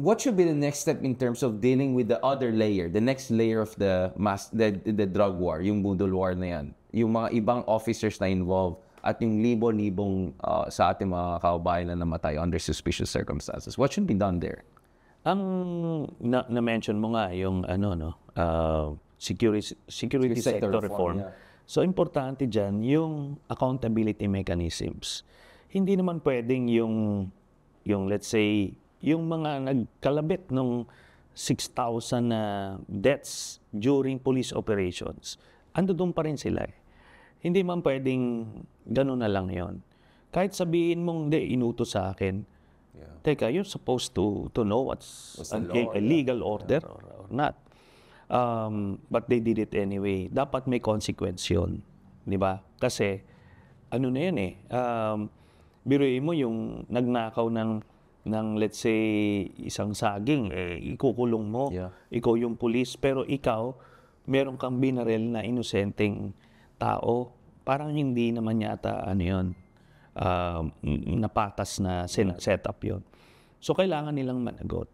what should be the next step in terms of dealing with the other layer, the next layer of the drug war, yung budol war na yan, yung mga ibang officers na involved, at yung libo-libong sa ating mga kababayan na namatay under suspicious circumstances? What should be done there? Ang na-mention mo nga yung security sector reform. Yeah. So importante diyan yung accountability mechanisms. Hindi naman pwedeng yung let's say yung mga nagkalabit ng 6,000 na deaths during police operations. Ando doon pa rin sila eh. Hindi man pwedeng gano'n na lang yon. Kahit sabihin mong, hindi, inutos sa akin. Yeah. Teka, you're supposed to know what's a legal order or not. But they did it anyway. Dapat may consequence yun. Di ba? Kasi, ano na yan eh. Biruin mo yung nagnakaw ng let's say, isang saging, ikukulong mo. Yeah. Ikaw yung police, pero ikaw, meron kang binaril na inosenteng tao, parang hindi naman yata yun, napatas na set up yun. So, kailangan nilang managot.